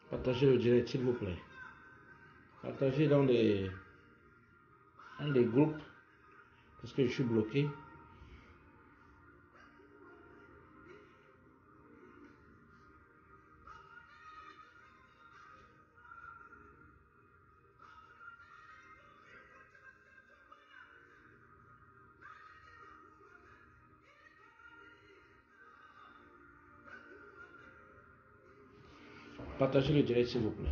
Partagez le direct, s'il vous plaît. Partagez dans des groupes, parce que je suis bloqué. Partagez le direct, s'il vous plaît.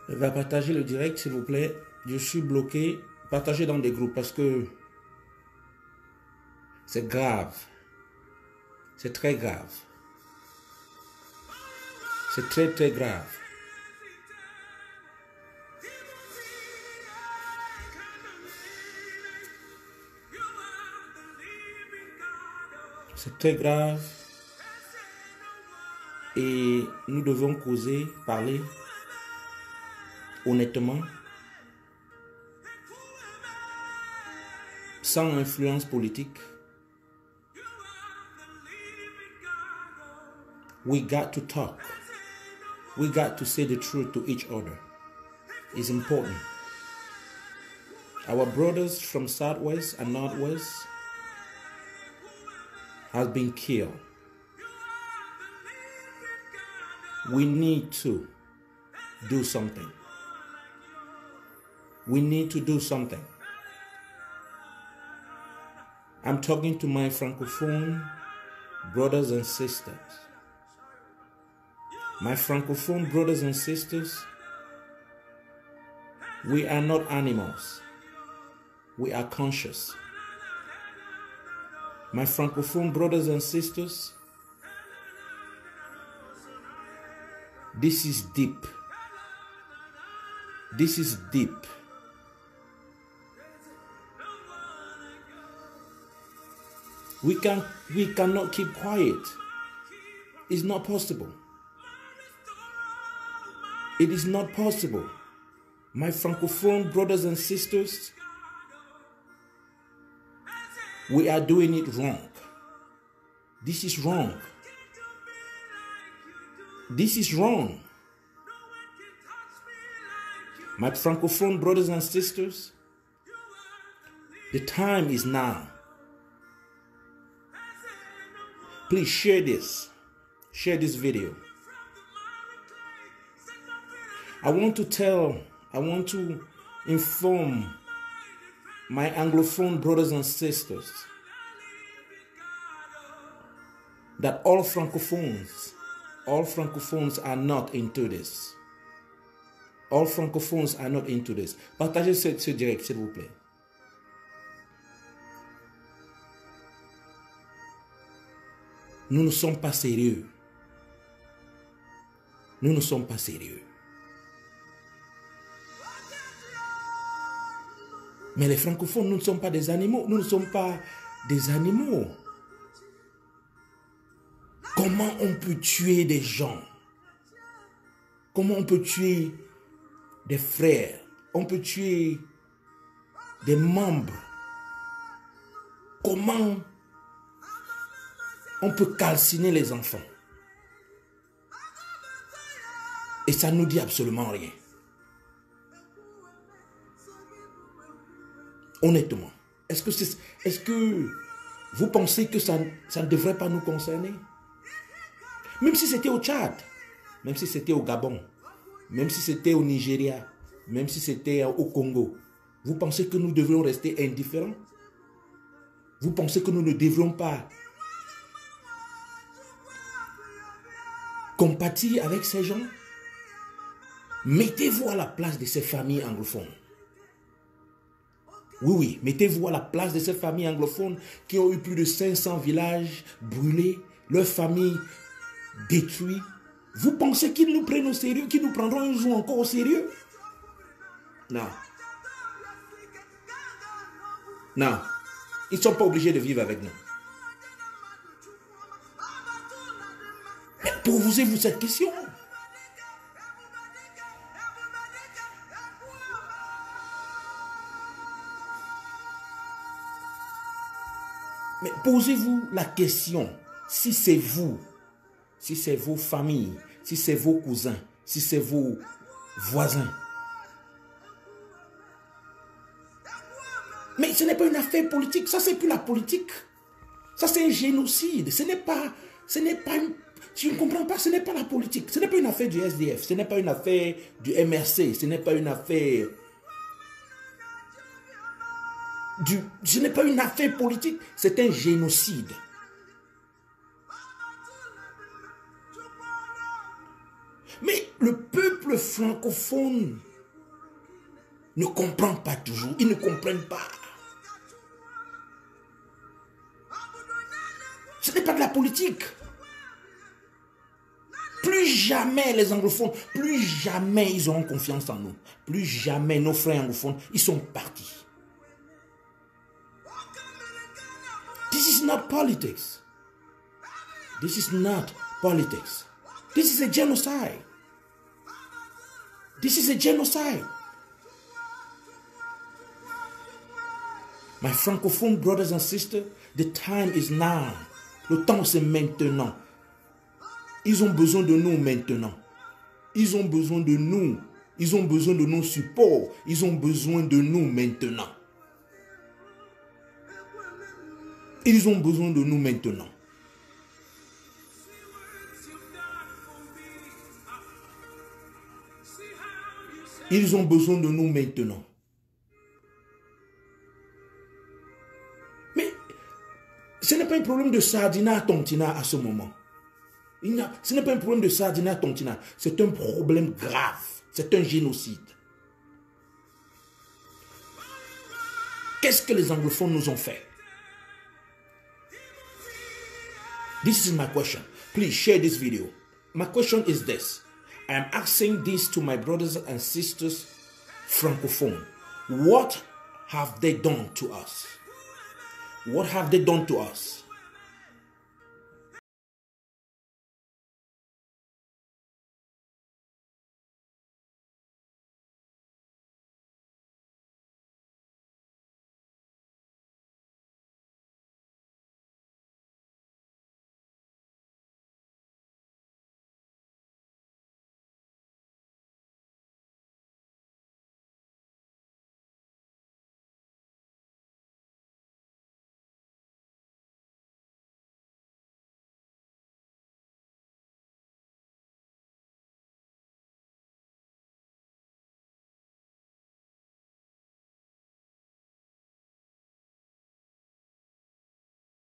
On va partager le direct, s'il vous plaît. Je suis bloqué. Partagez dans des groupes parce que c'est grave. C'est très grave. C'est très très grave. C'est très grave. Et nous devons causer, parler honnêtement, sans influence politique. We got to talk. We got to say the truth to each other. It's important. Our brothers from Southwest and Northwest have been killed. We need to do something. We need to do something. I'm talking to my Francophone brothers and sisters. My Francophone brothers and sisters, we are not animals. We are conscious. My Francophone brothers and sisters, this is deep. This is deep. We cannot keep quiet. It's not possible. It is not possible. My Francophone brothers and sisters, we are doing it wrong. This is wrong. This is wrong. My Francophone brothers and sisters, the time is now. Please share this. Share this video. I want to inform my Anglophone brothers and sisters that all Francophones are not into this. All Francophones are not into this. Partagez ce direct, s'il vous plaît. Nous ne sommes pas sérieux. Nous ne sommes pas sérieux. Mais les francophones, nous ne sommes pas des animaux. Nous ne sommes pas des animaux. Comment on peut tuer des gens? Comment on peut tuer des frères? On peut tuer des membres. Comment on peut calciner les enfants? Et ça ne nous dit absolument rien. Honnêtement, est-ce que vous pensez que ça ne devrait pas nous concerner? Même si c'était au Tchad, même si c'était au Gabon, même si c'était au Nigeria, même si c'était au Congo, vous pensez que nous devrions rester indifférents? Vous pensez que nous ne devrions pas compatir avec ces gens? Mettez-vous à la place de ces familles anglophones. Oui, oui, mettez-vous à la place de ces familles anglophones qui ont eu plus de 500 villages brûlés, leurs familles détruites. Vous pensez qu'ils nous prennent au sérieux, qu'ils nous prendront un jour encore au sérieux? Non. Non. Ils ne sont pas obligés de vivre avec nous. Mais posez-vous cette question. Mais posez-vous la question, si c'est vous, si c'est vos familles, si c'est vos cousins, si c'est vos voisins. Mais ce n'est pas une affaire politique, ça c'est plus la politique. Ça c'est un génocide, ce n'est pas je ne comprends pas, ce n'est pas la politique, ce n'est pas une affaire du SDF, ce n'est pas une affaire du MRC, ce n'est pas une affaire ce n'est pas une affaire politique, c'est un génocide. Mais le peuple francophone ne comprend pas toujours, ils ne comprennent pas. Ce n'est pas de la politique. Plus jamais les anglophones, plus jamais ils auront confiance en nous. Plus jamais nos frères anglophones, ils sont partis. This is not politics. This is not politics. This is a genocide. This is a genocide. My francophone brothers and sisters, the time is now. Le temps c'est maintenant. Ils ont besoin de nous maintenant. Ils ont besoin de nous. Ils ont besoin de nos supports. Ils ont besoin de nous maintenant. Ils ont besoin de nous maintenant. Ils ont besoin de nous maintenant. Mais ce n'est pas un problème de sardina tontina à ce moment. Ce n'est pas un problème de sardina tontina. C'est un problème grave. C'est un génocide. Qu'est-ce que les anglophones nous ont fait? This is my question. Please share this video. My question is this. I am asking this to my brothers and sisters francophone. What have they done to us? What have they done to us?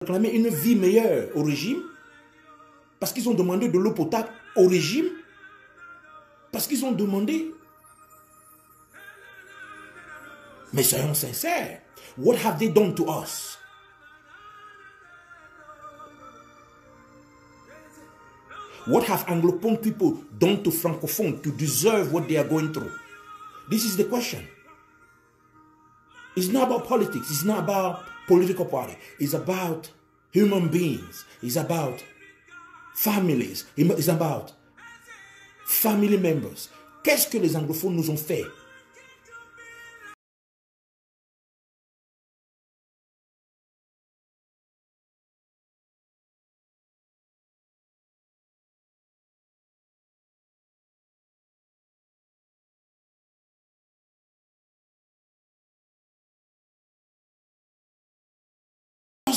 Réclamer une vie meilleure au régime parce qu'ils ont demandé de l'eau potable au régime parce qu'ils ont demandé. Mais soyons sincères, what have they done to us? What have Anglophone people done to Francophone to deserve what they are going through? This is the question. It's not about politics. It's not about political party. It's about human beings. It's about families. It's about family members. Qu'est-ce que les anglophones nous ont fait?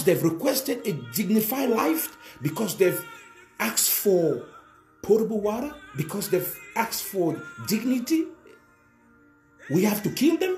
They've requested a dignified life, because they've asked for potable water because they've asked for dignity? We have to kill them?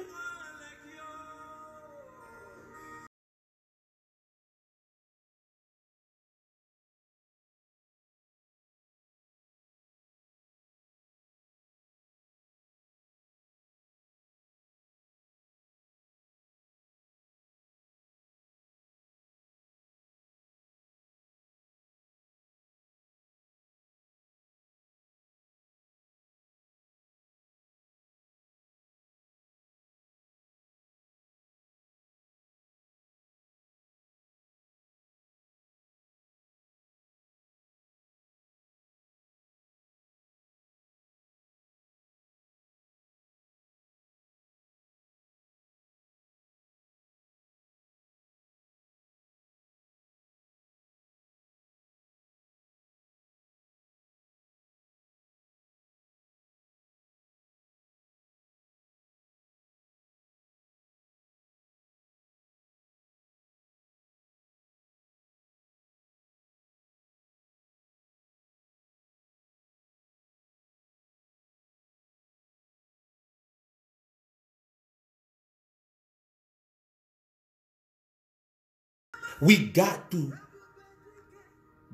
We got to,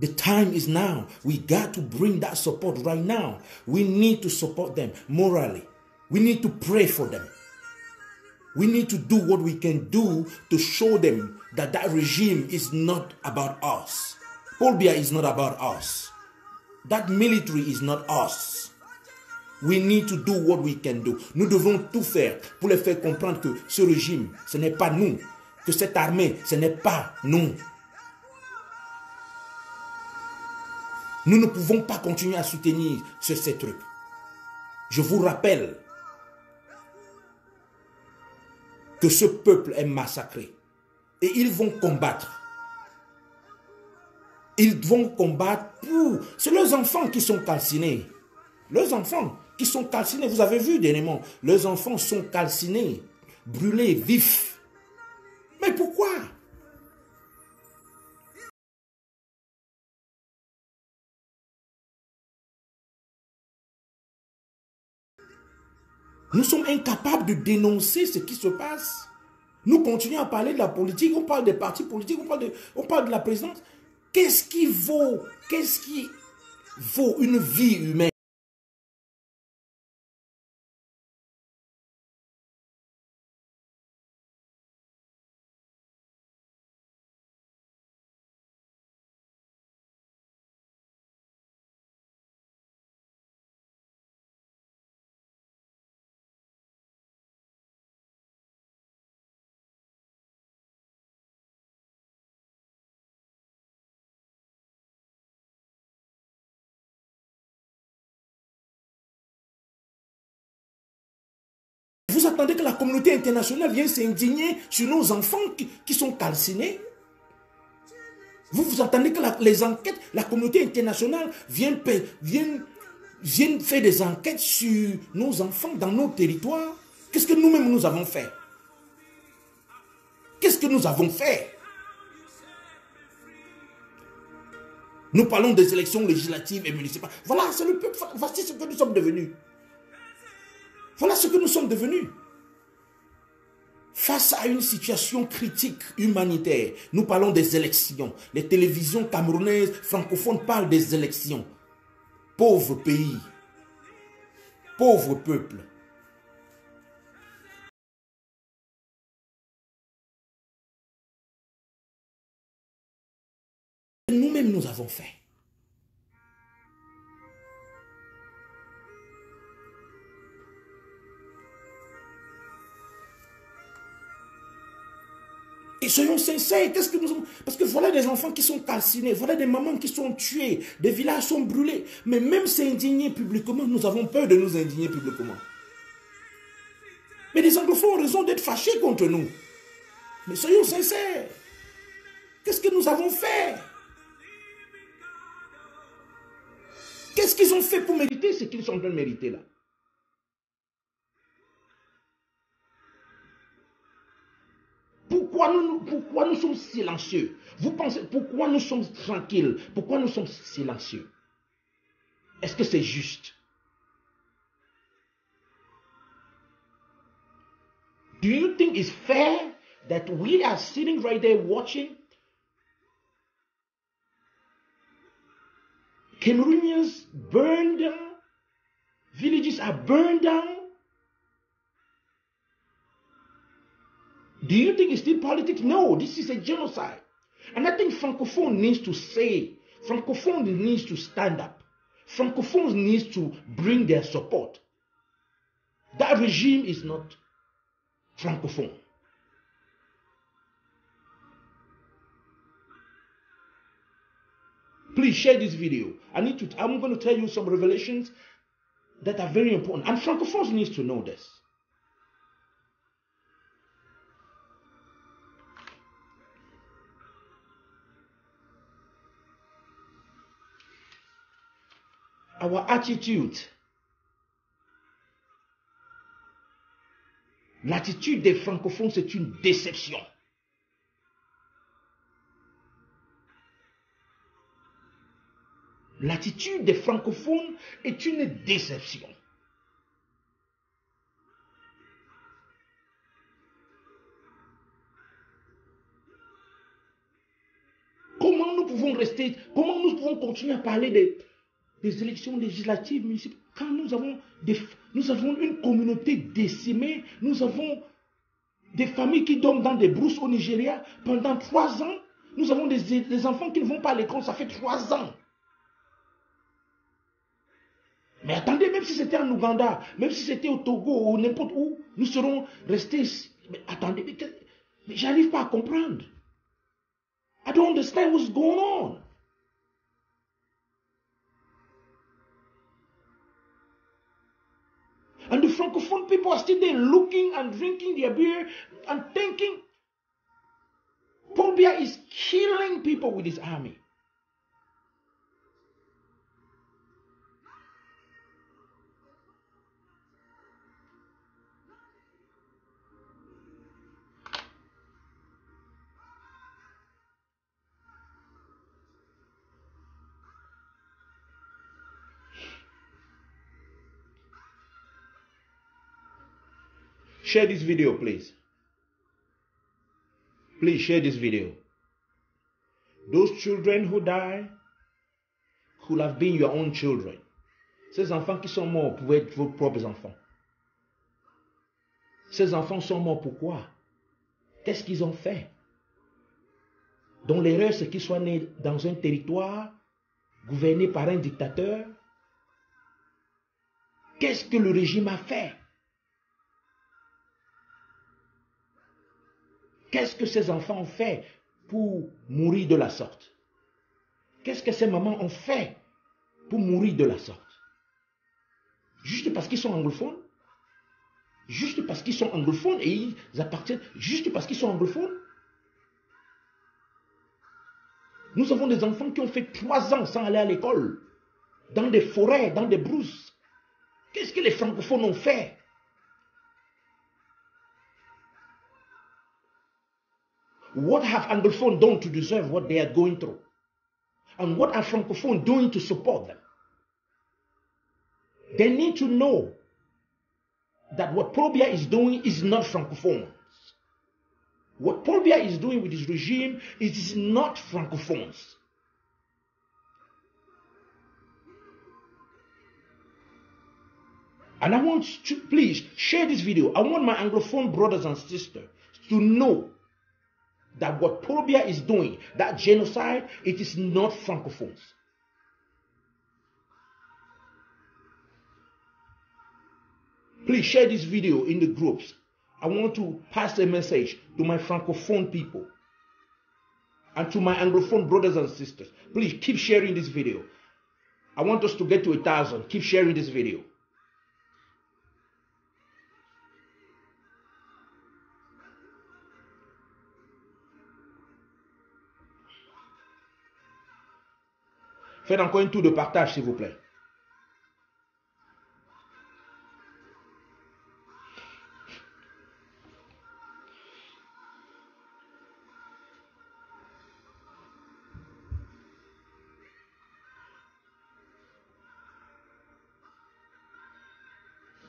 the time is now. We got to bring that support right now. We need to support them morally. We need to pray for them. We need to do what we can do to show them that that regime is not about us. Paul Biya is not about us. That military is not us. We need to do what we can do. Nous devons tout faire pour les faire comprendre que ce régime, ce n'est pas nous. Que cette armée, ce n'est pas nous. Nous ne pouvons pas continuer à soutenir ces trucs. Je vous rappelle que ce peuple est massacré. Et ils vont combattre. Ils vont combattre pour... C'est leurs enfants qui sont calcinés. Leurs enfants qui sont calcinés. Vous avez vu dernièrement, leurs enfants sont calcinés, brûlés, vifs. Mais pourquoi? Nous sommes incapables de dénoncer ce qui se passe. Nous continuons à parler de la politique, on parle des partis politiques, on parle de la présidence. Qu'est-ce qui vaut une vie humaine? Vous attendez que la communauté internationale vienne s'indigner sur nos enfants qui sont calcinés? Vous attendez que les enquêtes, la communauté internationale vienne faire des enquêtes sur nos enfants dans nos territoires? Qu'est-ce que nous-mêmes nous avons fait? Qu'est-ce que nous avons fait? Nous parlons des élections législatives et municipales. Voilà, c'est le peuple. Voici ce que nous sommes devenus. Voilà ce que nous sommes devenus. Face à une situation critique humanitaire, nous parlons des élections. Les télévisions camerounaises francophones parlent des élections. Pauvre pays. Pauvre peuple. Nous-mêmes, nous avons fait. Et soyons sincères, qu'est-ce que nous avons... Parce que voilà des enfants qui sont calcinés, voilà des mamans qui sont tuées, des villages sont brûlés. Mais même s'indigner publiquement, nous avons peur de nous indigner publiquement. Mais les anglophones ont raison d'être fâchés contre nous. Mais soyons sincères. Qu'est-ce que nous avons fait? Qu'est-ce qu'ils ont fait pour mériter ce qu'ils sont en train de mériter là? Pourquoi nous sommes silencieux? Vous pensez, pourquoi nous sommes tranquilles? Pourquoi nous sommes silencieux? Est-ce que c'est juste? Do you think it's fair that we are sitting right there watching Cameroonians burned down, villages are burned down? Do you think it's still politics? No, this is a genocide. And I think Francophone needs to say, Francophone needs to stand up. Francophones needs to bring their support. That regime is not Francophone. Please share this video. I'm going to tell you some revelations that are very important. And Francophones need to know this. Our attitude, l'attitude des francophones, c'est une déception. L'attitude des francophones est une déception. Comment nous pouvons rester, comment nous pouvons continuer à parler des élections législatives municipales quand nous avons une communauté décimée, nous avons des familles qui dorment dans des brousses au Nigeria pendant 3 ans, nous avons des enfants qui ne vont pas à l'école, ça fait 3 ans. Mais attendez, même si c'était en Ouganda, même si c'était au Togo ou n'importe où, nous serons restés. Mais attendez, mais j'arrive pas à comprendre. I don't understand what's going on. And the Francophone people are still there looking and drinking their beer and thinking Paul Biya is killing people with his army. Share this video, please. Please share this video. Those children who die could have been your own children. Ces enfants qui sont morts pouvaient être vos propres enfants. Ces enfants sont morts pourquoi? Qu'est-ce qu'ils ont fait? Donc l'erreur, c'est qu'ils soient nés dans un territoire gouverné par un dictateur. Qu'est-ce que le régime a fait? Qu'est-ce que ces enfants ont fait pour mourir de la sorte? Qu'est-ce que ces mamans ont fait pour mourir de la sorte? Juste parce qu'ils sont anglophones? Juste parce qu'ils sont anglophones et ils appartiennent, juste parce qu'ils sont anglophones? Nous avons des enfants qui ont fait 3 ans sans aller à l'école, dans des forêts, dans des brousses. Qu'est-ce que les francophones ont fait? What have Anglophones done to deserve what they are going through? And what are Francophones doing to support them? They need to know that what Paul Biya is doing is not Francophones. What Paul Biya is doing with his regime is not Francophones. And I want to please share this video. I want my Anglophone brothers and sisters to know that what Paul Biya is doing, that genocide, it is not Francophones. Please share this video in the groups. I want to pass a message to my Francophone people and to my Anglophone brothers and sisters. Please keep sharing this video. I want us to get to 1,000. Keep sharing this video. Faites encore un tour de partage, s'il vous plaît.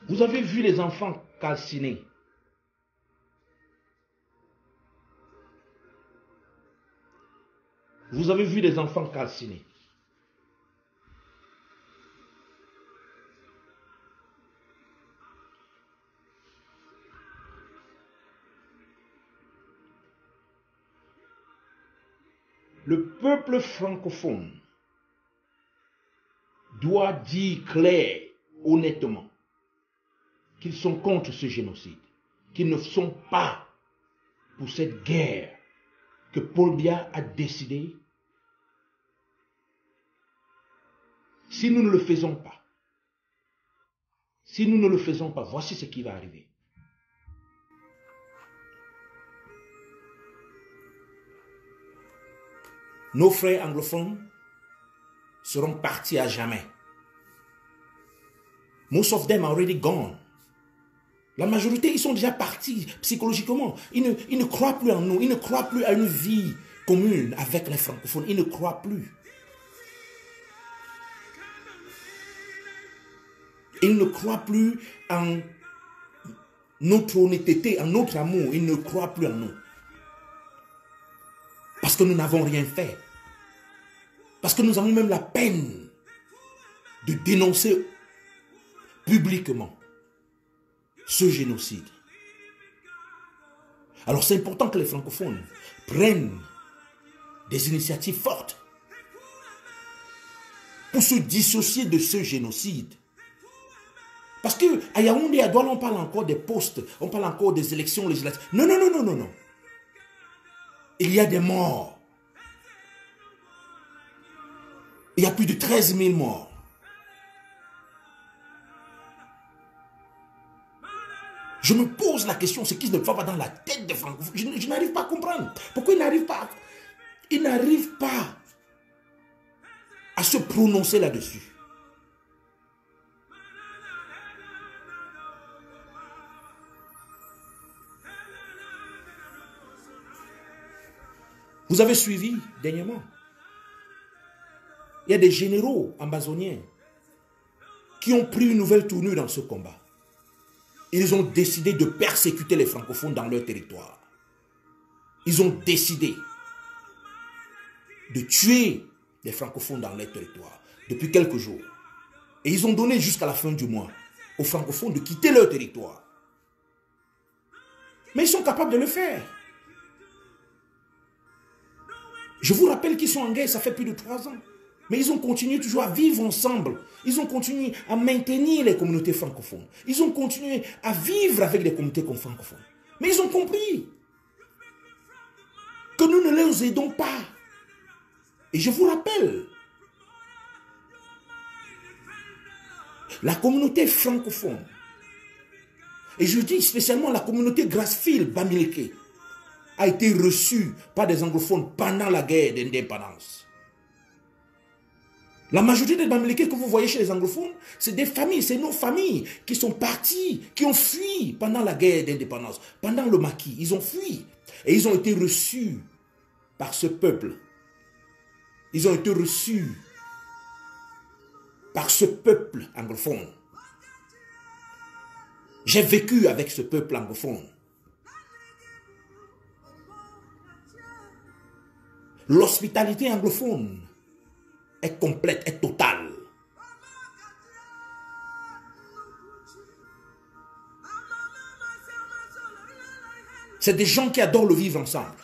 Vous avez vu les enfants calcinés. Vous avez vu les enfants calcinés. Le peuple francophone doit dire clair, honnêtement, qu'ils sont contre ce génocide, qu'ils ne sont pas pour cette guerre que Paul Biya a décidé. Si nous ne le faisons pas, voici ce qui va arriver. Nos frères anglophones seront partis à jamais. Most of them are already gone. La majorité, ils sont déjà partis psychologiquement. Ils ne croient plus en nous. Ils ne croient plus à une vie commune avec les francophones. Ils ne croient plus. Ils ne croient plus en notre honnêteté, en notre amour. Ils ne croient plus en nous. Parce que nous n'avons rien fait. Parce que nous avons même la peine de dénoncer publiquement ce génocide. Alors c'est important que les francophones prennent des initiatives fortes pour se dissocier de ce génocide. Parce qu'à Yaoundé, à Douala, on parle encore des postes, on parle encore des élections législatives. Non, non, non, non, non, non. Il y a des morts. Il y a plus de 13 000 morts. Je me pose la question, ce qui ne va pas dans la tête des francophones. Je n'arrive pas à comprendre. Pourquoi ils n'arrivent pas, à se prononcer là-dessus. Vous avez suivi dernièrement. Il y a des généraux amazoniens qui ont pris une nouvelle tournure dans ce combat. Ils ont décidé de persécuter les francophones dans leur territoire. Ils ont décidé de tuer les francophones dans leur territoire depuis quelques jours. Et ils ont donné jusqu'à la fin du mois aux francophones de quitter leur territoire. Mais ils sont capables de le faire. Je vous rappelle qu'ils sont en guerre, ça fait plus de 3 ans. Mais ils ont continué toujours à vivre ensemble. Ils ont continué à maintenir les communautés francophones. Ils ont continué à vivre avec les communautés francophones. Mais ils ont compris que nous ne les aidons pas. Et je vous rappelle, la communauté francophone, et je dis spécialement la communauté Grassfield Bamileke, a été reçue par des anglophones pendant la guerre d'indépendance. La majorité des Bamileke que vous voyez chez les anglophones, c'est des familles, c'est nos familles qui sont parties, qui ont fui pendant la guerre d'indépendance, pendant le maquis. Ils ont fui et ils ont été reçus par ce peuple. Ils ont été reçus par ce peuple anglophone. J'ai vécu avec ce peuple anglophone. L'hospitalité anglophone est complète, est totale. C'est des gens qui adorent le vivre ensemble.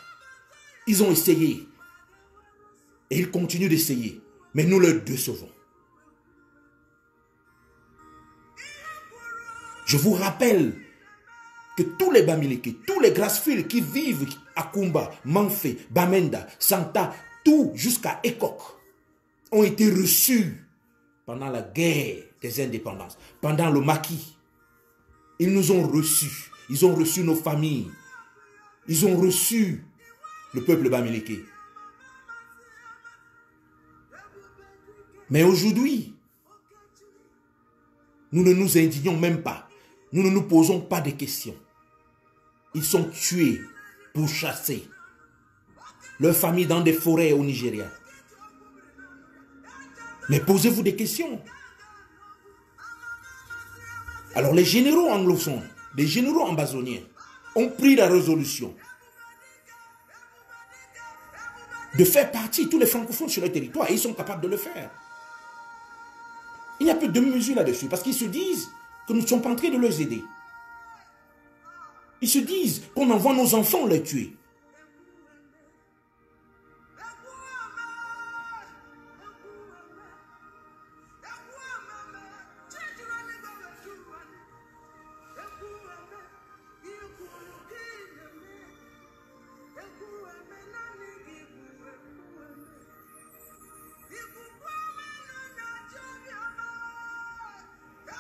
Ils ont essayé. Et ils continuent d'essayer. Mais nous leur décevons. Je vous rappelle que tous les Bamileke, tous les Grassfield qui vivent à Kumba, Manfé, Bamenda, Santa, tout jusqu'à Ekok, ont été reçus pendant la guerre des indépendances, pendant le maquis. Ils nous ont reçus. Ils ont reçu nos familles. Ils ont reçu le peuple Bamileke. Mais aujourd'hui, nous ne nous indignons même pas. Nous ne nous posons pas de questions. Ils sont tués, pourchassés. Leurs familles dans des forêts au Nigeria. Mais posez-vous des questions. Alors les généraux anglophones, les généraux ambazoniens ont pris la résolution de faire partie tous les francophones sur le territoire et ils sont capables de le faire. Il n'y a plus de mesure là-dessus parce qu'ils se disent que nous ne sommes pas en train de les aider. Ils se disent qu'on envoie nos enfants les tuer.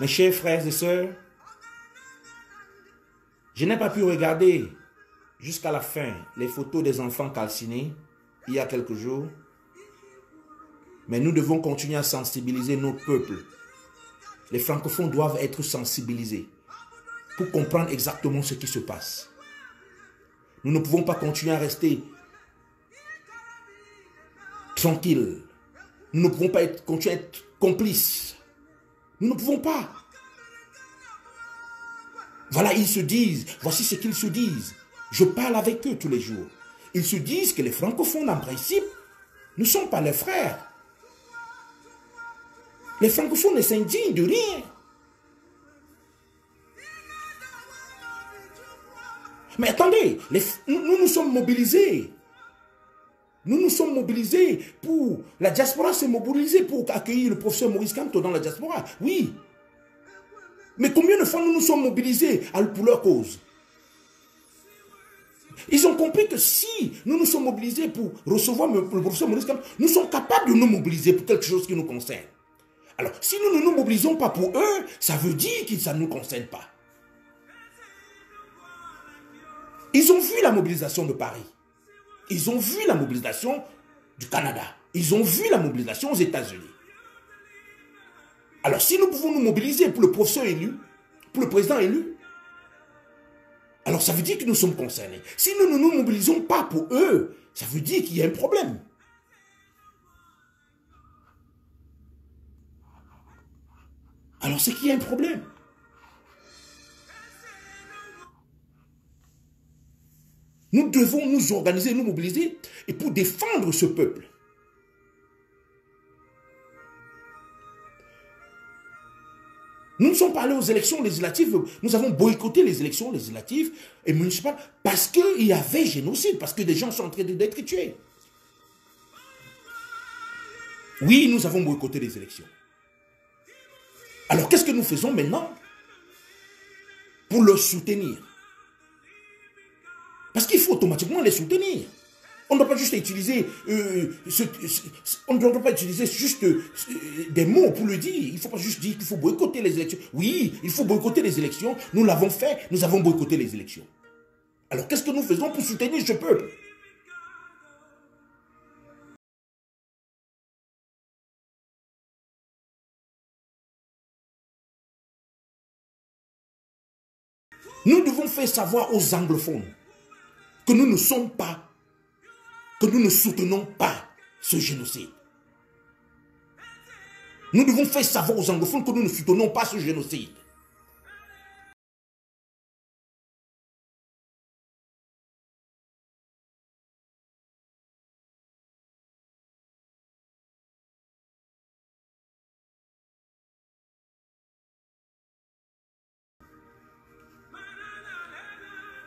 Mes chers frères et sœurs, je n'ai pas pu regarder jusqu'à la fin les photos des enfants calcinés il y a quelques jours, mais nous devons continuer à sensibiliser nos peuples. Les francophones doivent être sensibilisés pour comprendre exactement ce qui se passe. Nous ne pouvons pas continuer à rester tranquilles. Nous ne pouvons pas continuer à être complices. Nous ne pouvons pas. Voilà, ils se disent, voici ce qu'ils se disent. Je parle avec eux tous les jours. Ils se disent que les francophones, en principe, ne sont pas leurs frères. Les francophones ne s'indignent de rien. Mais attendez, nous nous sommes mobilisés. Nous nous sommes mobilisés pour... La diaspora s'est mobilisée pour accueillir le professeur Maurice Kamto dans la diaspora. Oui. Mais combien de fois nous nous sommes mobilisés pour leur cause? Ils ont compris que si nous nous sommes mobilisés pour recevoir le professeur Maurice Kamto, nous sommes capables de nous mobiliser pour quelque chose qui nous concerne. Alors, si nous ne nous mobilisons pas pour eux, ça veut dire que ça ne nous concerne pas. Ils ont vu la mobilisation de Paris. Ils ont vu la mobilisation du Canada. Ils ont vu la mobilisation aux États-Unis. Alors, si nous pouvons nous mobiliser pour le professeur élu, pour le président élu, alors ça veut dire que nous sommes concernés. Si nous ne nous mobilisons pas pour eux, ça veut dire qu'il y a un problème. Alors, c'est qu'il y a un problème. Nous devons nous organiser, nous mobiliser et pour défendre ce peuple. Nous ne sommes pas allés aux élections législatives, nous avons boycotté les élections législatives et municipales parce qu'il y avait génocide, parce que des gens sont en train d'être tués. Oui, nous avons boycotté les élections. Alors qu'est-ce que nous faisons maintenant pour leur soutenir? Parce qu'il faut automatiquement les soutenir. On ne doit pas juste utiliser, on ne doit pas utiliser juste des mots pour le dire. Il ne faut pas juste dire qu'il faut boycotter les élections. Oui, il faut boycotter les élections. Nous l'avons fait, nous avons boycotté les élections. Alors qu'est-ce que nous faisons pour soutenir ce peuple? Nous devons faire savoir aux anglophones que nous ne sommes pas, que nous ne soutenons pas ce génocide. Nous devons faire savoir aux anglophones que nous ne soutenons pas ce génocide.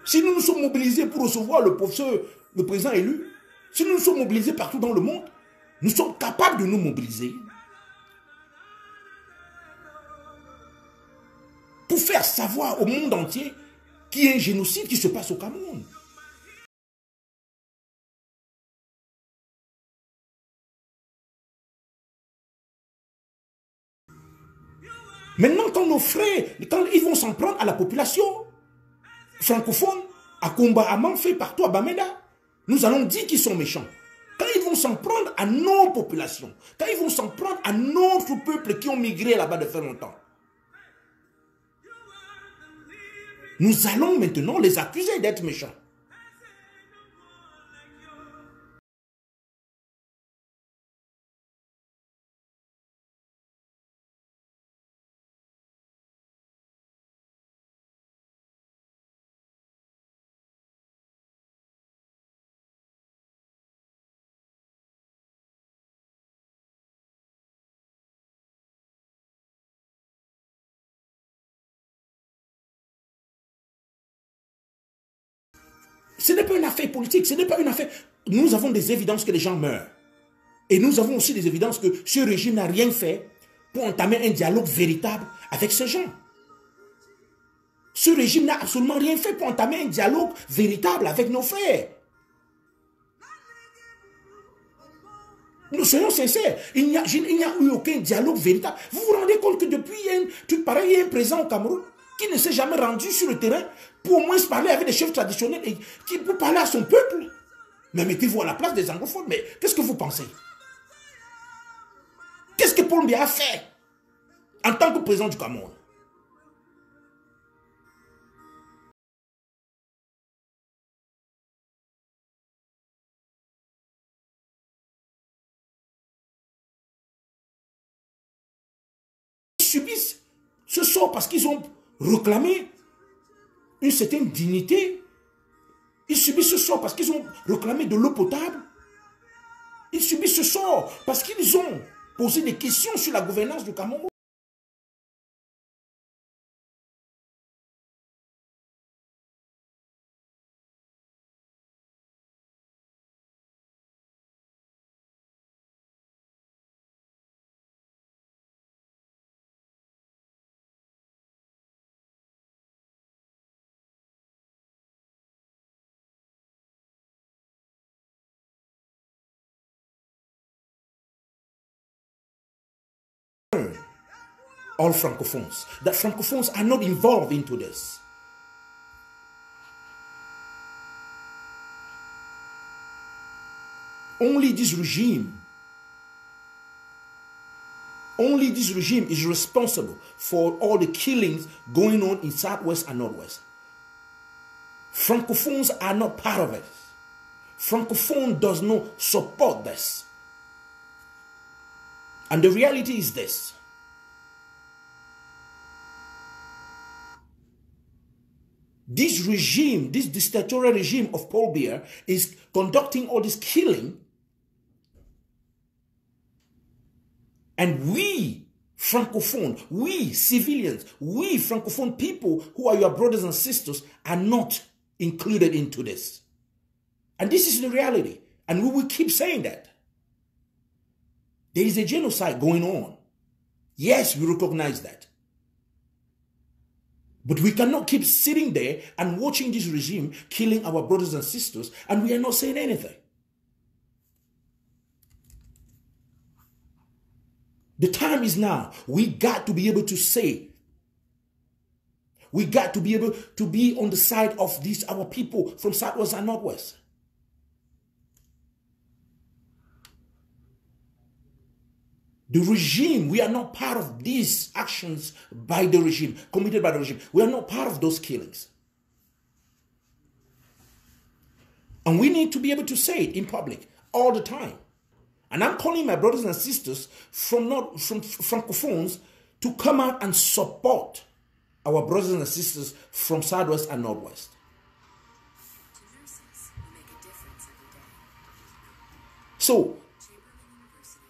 Si nous nous sommes mobilisés pour recevoir le professeur, le président élu, si nous nous sommes mobilisés partout dans le monde, nous sommes capables de nous mobiliser pour faire savoir au monde entier qu'il y a un génocide qui se passe au Cameroun. Maintenant, quand nos frères, quand ils vont s'en prendre à la population francophone, à Kumba, à Manfé, partout à Bamenda, nous allons dire qu'ils sont méchants. Quand ils vont s'en prendre à nos populations, quand ils vont s'en prendre à notre peuple qui ont migré là-bas depuis longtemps, nous allons maintenant les accuser d'être méchants. Ce n'est pas une affaire politique, ce n'est pas une affaire... Nous avons des évidences que les gens meurent. Et nous avons aussi des évidences que ce régime n'a rien fait pour entamer un dialogue véritable avec ces gens. Ce régime n'a absolument rien fait pour entamer un dialogue véritable avec nos frères. Nous soyons sincères, il n'y a eu aucun dialogue véritable. Vous vous rendez compte que depuis tout pareil, il y a un président au Cameroun qui ne s'est jamais rendu sur le terrain pour au moins se parler avec des chefs traditionnels et qui pour parler à son peuple. Mais mettez-vous à la place des anglophones. Mais qu'est-ce que vous pensez? Qu'est-ce que Paul Biya a fait en tant que président du Cameroun? Ils subissent ce sort parce qu'ils ont réclamé une certaine dignité. Ils subissent ce sort parce qu'ils ont réclamé de l'eau potable. Ils subissent ce sort parce qu'ils ont posé des questions sur la gouvernance du Cameroun. All francophones, that francophones are not involved into this. Only this regime is responsible for all the killings going on in Southwest and Northwest. Francophones are not part of it. Francophone does not support this. And the reality is this. This regime, this dictatorial regime of Paul Biya is conducting all this killing. And we, Francophone, we civilians, we Francophone people who are your brothers and sisters are not included into this. And this is the reality. And we will keep saying that. There is a genocide going on. Yes, we recognize that. But we cannot keep sitting there and watching this regime killing our brothers and sisters, and we are not saying anything. The time is now. We got to be able to say. We got to be able to be on the side of these, our people from Southwest and Northwest. The regime, we are not part of these actions by the regime, committed by the regime. We are not part of those killings. And we need to be able to say it in public all the time. And I'm calling my brothers and sisters from Francophones to come out and support our brothers and sisters from Southwest and Northwest. So,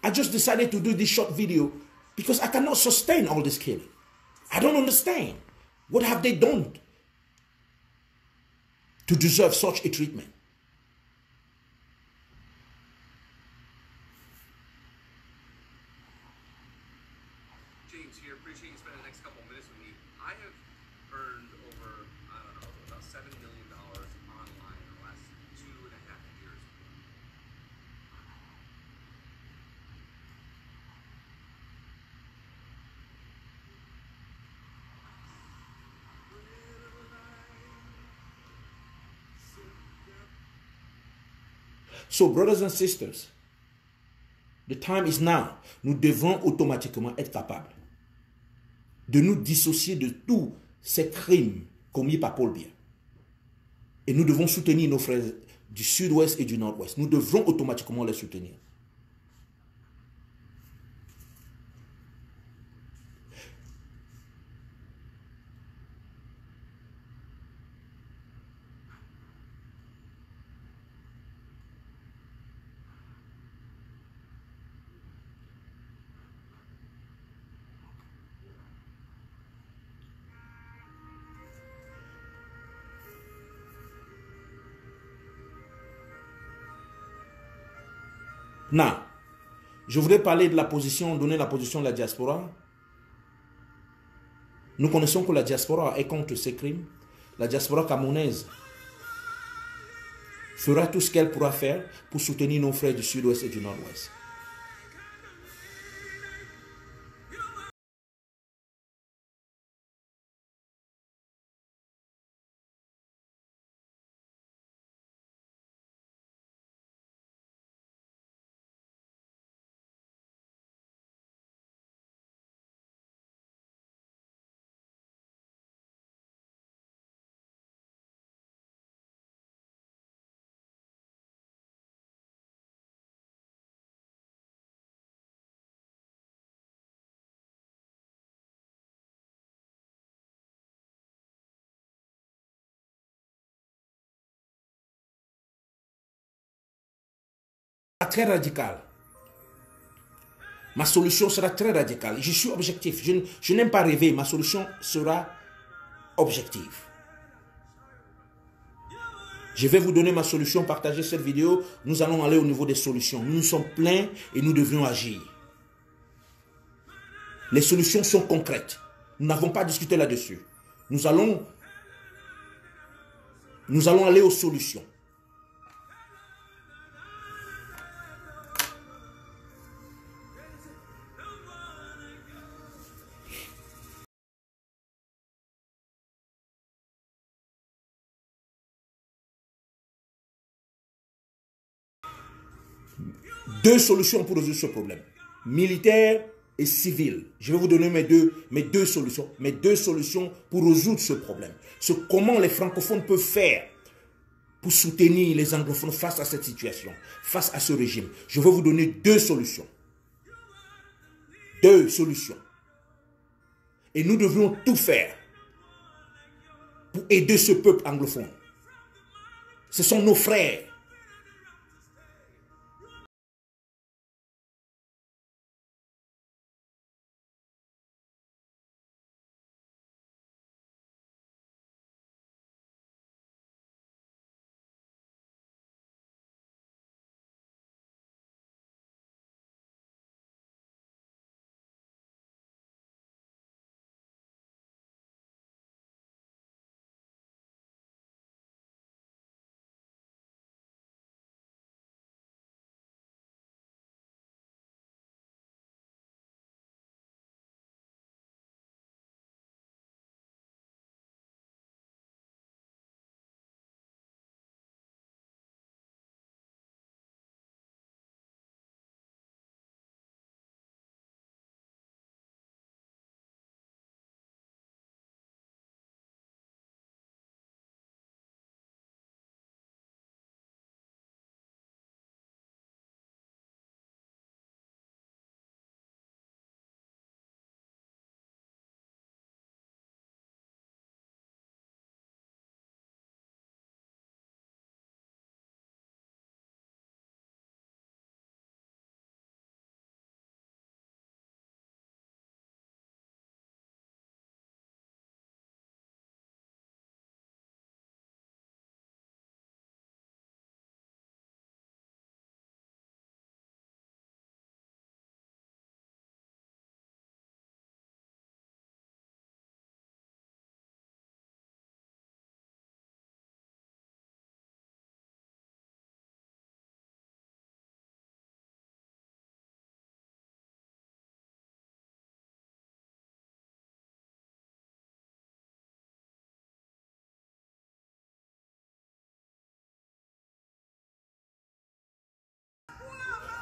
I just decided to do this short video because I cannot sustain all this killing. I don't understand. What have they done to deserve such a treatment? James here. Appreciate you spending the next couple of minutes with me. I have earned over, I don't know, about $7 million online in the last 2.5 years. So, brothers and sisters, the time is now. Nous devons automatiquement être capables de nous dissocier de tous ces crimes commis par Paul Biya. Et nous devons soutenir nos frères du sud-ouest et du nord-ouest. Nous devrons automatiquement les soutenir. Non. Je voudrais parler de la position, donner la position de la diaspora. Nous connaissons que la diaspora est contre ces crimes. La diaspora camerounaise fera tout ce qu'elle pourra faire pour soutenir nos frères du sud-ouest et du nord-ouest. Très radical. Ma solution sera très radicale. Je suis objectif. Je n'aime pas rêver. Ma solution sera objective. Je vais vous donner ma solution. Partagez cette vidéo. Nous allons aller au niveau des solutions. Nous sommes pleins et nous devons agir. Les solutions sont concrètes. Nous n'avons pas discuté là-dessus. Nous allons aller aux solutions. Deux solutions pour résoudre ce problème. Militaire et civil. Je vais vous donner mes deux solutions. Mes deux solutions pour résoudre ce problème. Comment les francophones peuvent faire pour soutenir les anglophones face à cette situation, face à ce régime. Je vais vous donner deux solutions. Deux solutions. Et nous devons tout faire pour aider ce peuple anglophone. Ce sont nos frères.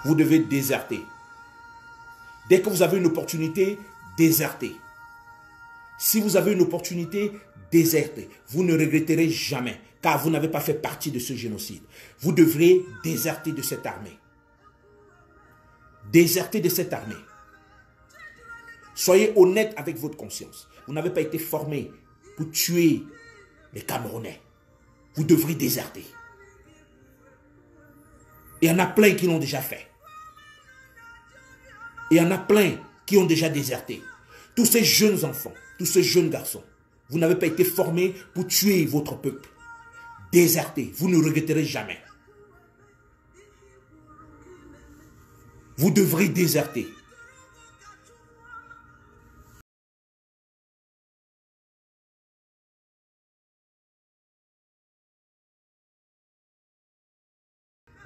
Vous devez déserter. Dès que vous avez une opportunité, désertez. Si vous avez une opportunité, désertez. Vous ne regretterez jamais, car vous n'avez pas fait partie de ce génocide. Vous devrez déserter de cette armée. Désertez de cette armée. Soyez honnête avec votre conscience. Vous n'avez pas été formé pour tuer les Camerounais. Vous devrez déserter. Il y en a plein qui l'ont déjà fait. Il y en a plein qui ont déjà déserté. Tous ces jeunes enfants, tous ces jeunes garçons, vous n'avez pas été formés pour tuer votre peuple. Désertez, vous ne regretterez jamais. Vous devrez déserter.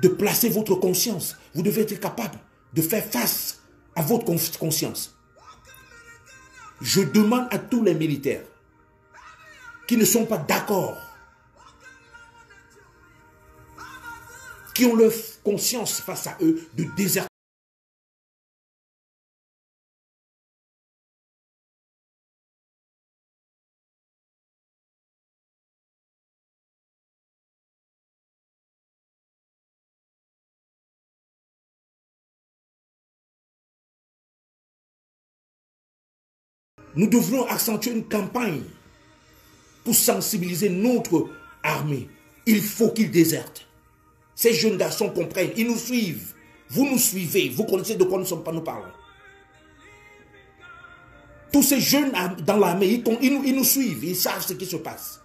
De placer votre conscience. Vous devez être capable de faire face à votre conscience. Je demande à tous les militaires qui ne sont pas d'accord, qui ont leur conscience face à eux, de déserter. Nous devrons accentuer une campagne pour sensibiliser notre armée. Il faut qu'ils désertent. Ces jeunes garçons comprennent, ils nous suivent. Vous nous suivez, vous connaissez de quoi nous parlons. Tous ces jeunes dans l'armée, ils nous suivent, ils savent ce qui se passe.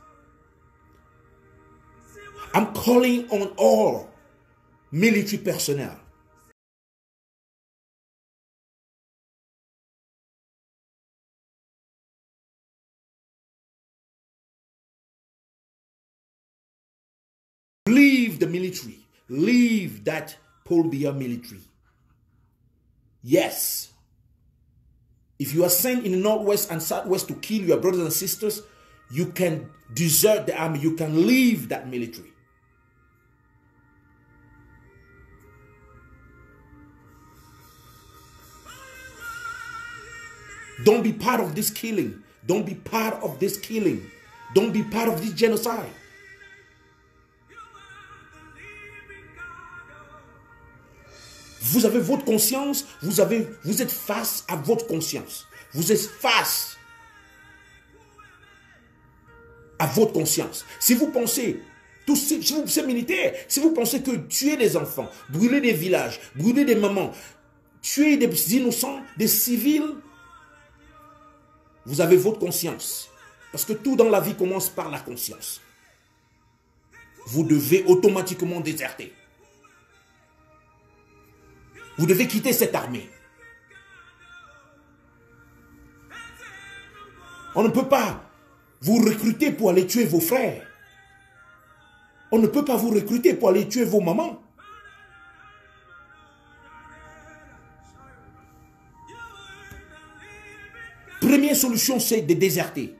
I'm calling on all military personnel. Leave the military. Leave that Paul Biya military. Yes. If you are sent in the northwest and southwest to kill your brothers and sisters, you can desert the army. You can leave that military. Don't be part of this killing. Don't be part of this killing. Don't be part of this genocide. Vous avez votre conscience, vous êtes face à votre conscience. Vous êtes face à votre conscience. Si vous pensez, tous ces militaires, si vous pensez que tuer des enfants, brûler des villages, brûler des mamans, tuer des innocents, des civils, vous avez votre conscience. Parce que tout dans la vie commence par la conscience. Vous devez automatiquement déserter. Vous devez quitter cette armée. On ne peut pas vous recruter pour aller tuer vos frères. On ne peut pas vous recruter pour aller tuer vos mamans. Première solution, c'est de déserter.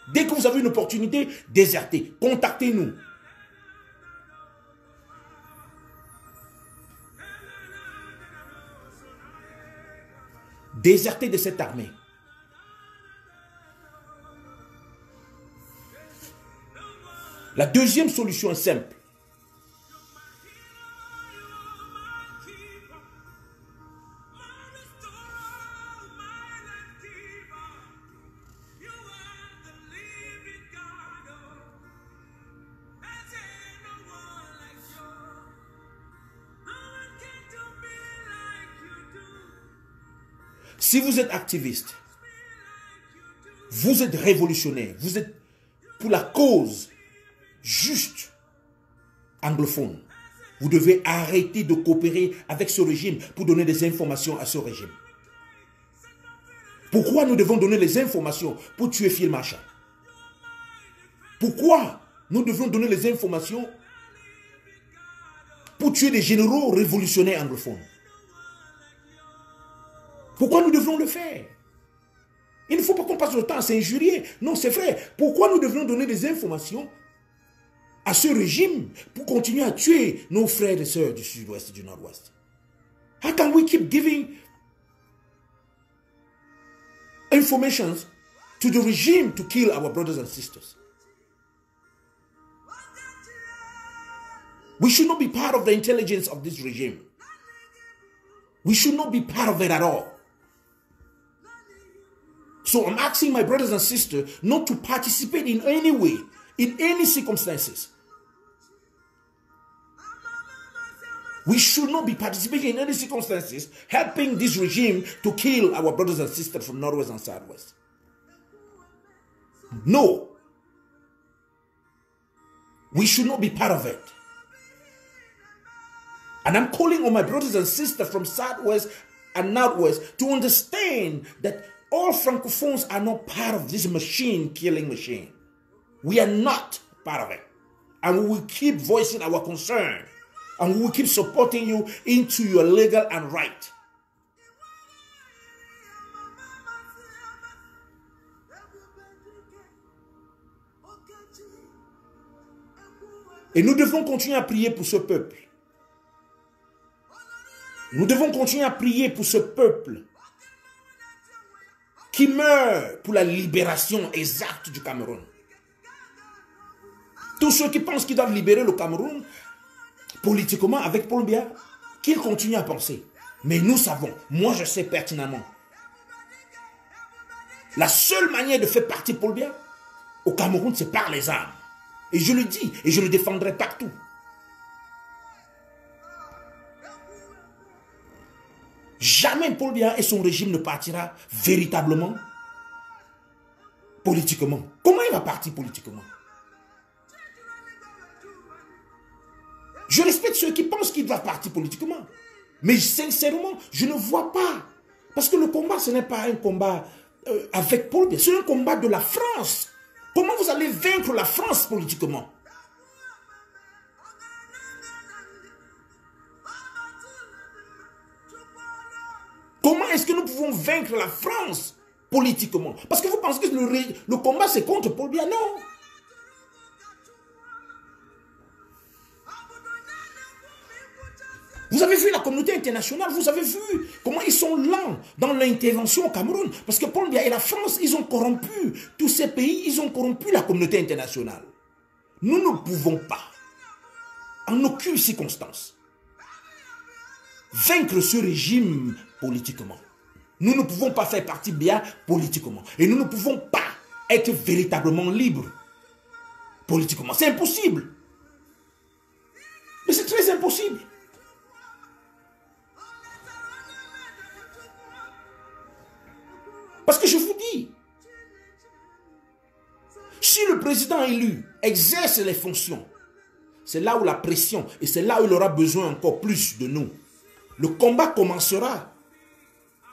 Dès que vous avez une opportunité, désertez. Contactez-nous. Désertez de cette armée. La deuxième solution est simple. Si vous êtes activiste, vous êtes révolutionnaire, vous êtes pour la cause juste anglophone, vous devez arrêter de coopérer avec ce régime pour donner des informations à ce régime. Pourquoi nous devons donner les informations pour tuer Phil Marshall? Pourquoi nous devons donner les informations pour tuer des généraux révolutionnaires anglophones? Pourquoi nous devons le faire? Il ne faut pas qu'on passe le temps à s'injurier. Non, c'est vrai. Pourquoi nous devons donner des informations à ce régime pour continuer à tuer nos frères et sœurs du sud-ouest et du nord-ouest? How can we keep giving information to the regime to kill our brothers and sisters? We should not be part of the intelligence of this regime. We should not be part of it at all. So I'm asking my brothers and sisters not to participate in any way, in any circumstances. We should not be participating in any circumstances helping this regime to kill our brothers and sisters from Northwest and Southwest. No. We should not be part of it. And I'm calling on my brothers and sisters from Southwest and Northwest to understand that all Francophones are not part of this killing machine. We are not part of it. And we will keep voicing our concern. And we will keep supporting you into your legal and right. Et nous devons continuer à prier pour ce peuple. Nous devons continuer à prier pour ce peuple qui meurt pour la libération exacte du Cameroun. Tous ceux qui pensent qu'ils doivent libérer le Cameroun politiquement avec Paul Biya, qu'ils continuent à penser. Mais nous savons, moi je sais pertinemment, la seule manière de faire partir Paul Biya au Cameroun, c'est par les armes. Et je le dis, et je le défendrai partout. Jamais Paul Biya et son régime ne partira véritablement politiquement. Comment il va partir politiquement? Je respecte ceux qui pensent qu'ils doivent partir politiquement. Mais sincèrement, je ne vois pas. Parce que le combat, ce n'est pas un combat avec Paul Biya. C'est un combat de la France. Comment vous allez vaincre la France politiquement? Comment est-ce que nous pouvons vaincre la France politiquement? Parce que vous pensez que le combat c'est contre Paul Biya? Non. Vous avez vu la communauté internationale, vous avez vu comment ils sont lents dans l'intervention au Cameroun. Parce que Paul Biya et la France, ils ont corrompu tous ces pays, ils ont corrompu la communauté internationale. Nous ne pouvons pas, en aucune circonstance, vaincre ce régime politiquement. Nous ne pouvons pas faire partie Biya politiquement. Et nous ne pouvons pas être véritablement libres politiquement. C'est impossible. Mais c'est très impossible. Parce que je vous dis, si le président élu exerce les fonctions, c'est là où la pression, et c'est là où il aura besoin encore plus de nous. Le combat commencera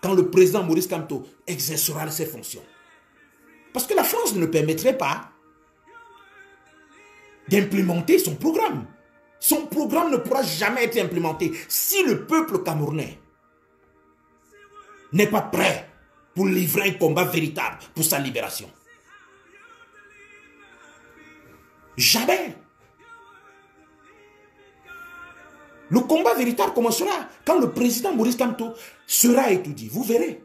quand le président Maurice Kamto exercera ses fonctions. Parce que la France ne permettrait pas d'implémenter son programme. Son programme ne pourra jamais être implémenté si le peuple camerounais n'est pas prêt pour livrer un combat véritable pour sa libération. Jamais. Le combat véritable commencera quand le président Maurice Kamto sera étudié. Vous verrez.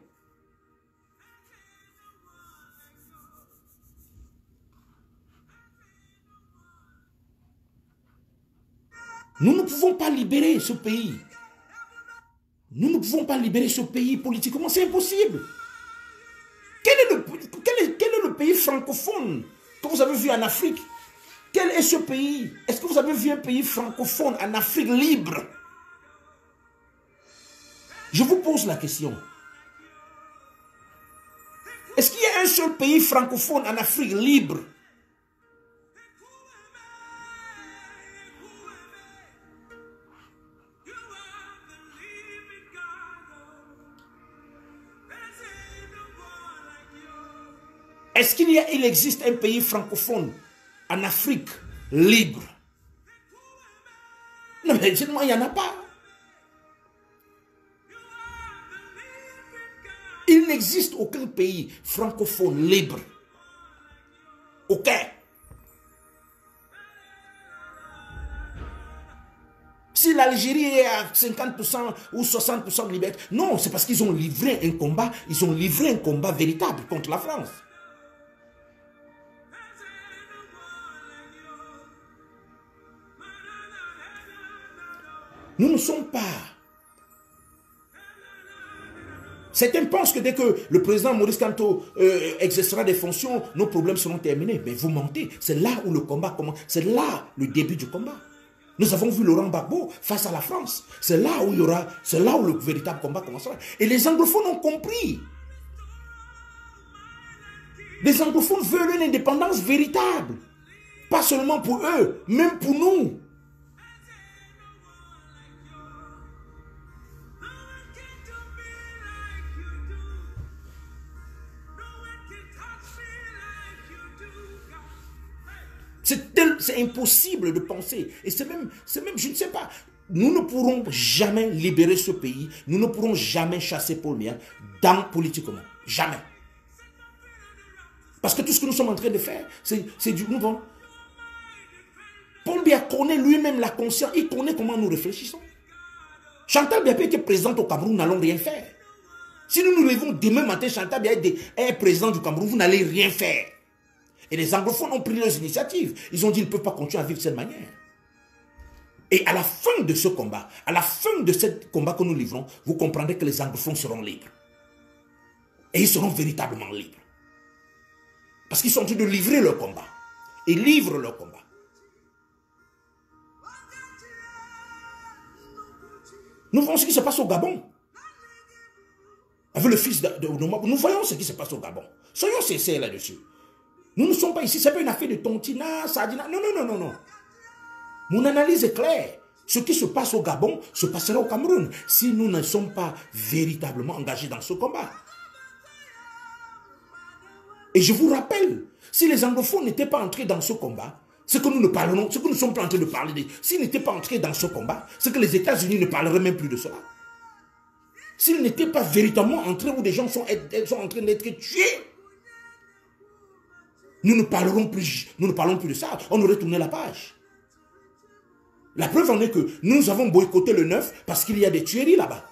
Nous ne pouvons pas libérer ce pays. Nous ne pouvons pas libérer ce pays politiquement. C'est impossible. Quel est le pays francophone que vous avez vu en Afrique? Quel est ce pays? Est-ce que vous avez vu un pays francophone en Afrique libre? Je vous pose la question. Est-ce qu'il y a un seul pays francophone en Afrique libre? Est-ce qu'il existe un pays francophone en Afrique libre? Non, mais généralement, il n'y en a pas. Il n'existe aucun pays francophone libre. Aucun. Si l'Algérie est à 50% ou 60% de liberté, non, c'est parce qu'ils ont livré un combat, véritable contre la France. Nous ne sommes pas. Certains pensent que dès que le président Maurice Kamto exercera des fonctions, nos problèmes seront terminés. Mais vous mentez. C'est là où le combat commence. C'est là le début du combat. Nous avons vu Laurent Gbagbo face à la France. C'est là où le véritable combat commencera. Et les anglophones ont compris. Les anglophones veulent une indépendance véritable. Pas seulement pour eux, même pour nous. C'est impossible de penser. Et c'est même, je ne sais pas. Nous ne pourrons jamais libérer ce pays. Nous ne pourrons jamais chasser Paul Biya politiquement. Jamais. Parce que tout ce que nous sommes en train de faire, c'est du mouvement. Paul Biya connaît lui-même la conscience. Il connaît comment nous réfléchissons. Chantal Biya qui est présidente au Cameroun, nous n'allons rien faire. Si nous nous levons demain matin, Chantal Biya est président du Cameroun, vous n'allez rien faire. Et les anglophones ont pris leurs initiatives. Ils ont dit qu'ils ne peuvent pas continuer à vivre de cette manière. Et à la fin de ce combat, à la fin de ce combat que nous livrons, vous comprendrez que les anglophones seront libres. Et ils seront véritablement libres. Parce qu'ils sont en train de livrer leur combat. Et livrent leur combat. Nous voyons ce qui se passe au Gabon. Avec le fils de nous voyons ce qui se passe au Gabon. Soyons sincères là-dessus. Nous ne sommes pas ici, ce n'est pas une affaire de tontina, sardina. Non, non, non, non, non. Mon analyse est claire. Ce qui se passe au Gabon se passera au Cameroun si nous ne sommes pas véritablement engagés dans ce combat. Et je vous rappelle, si les anglophones n'étaient pas entrés dans ce combat, ce que nous ne parlons, ce que nous sommes pas en train de parler, s'ils n'étaient pas entrés dans ce combat, c'est que les États-Unis ne parleraient même plus de cela. S'ils n'étaient pas véritablement entrés où des gens sont en train d'être tués, nous ne parlerons plus de ça. On aurait tourné la page. La preuve en est que nous avons boycotté le 9 parce qu'il y a des tueries là-bas.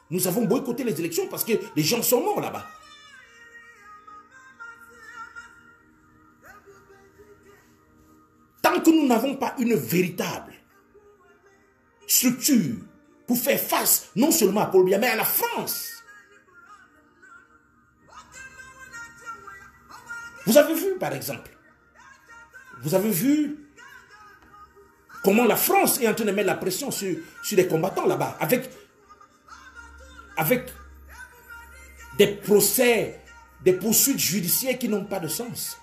Nous avons boycotté les élections parce que les gens sont morts là-bas. Tant que nous n'avons pas une véritable structure pour faire face non seulement à Paul Biya, mais à la France. Vous avez vu, par exemple, vous avez vu comment la France est en train de mettre la pression sur les combattants là-bas, avec des procès, des poursuites judiciaires qui n'ont pas de sens.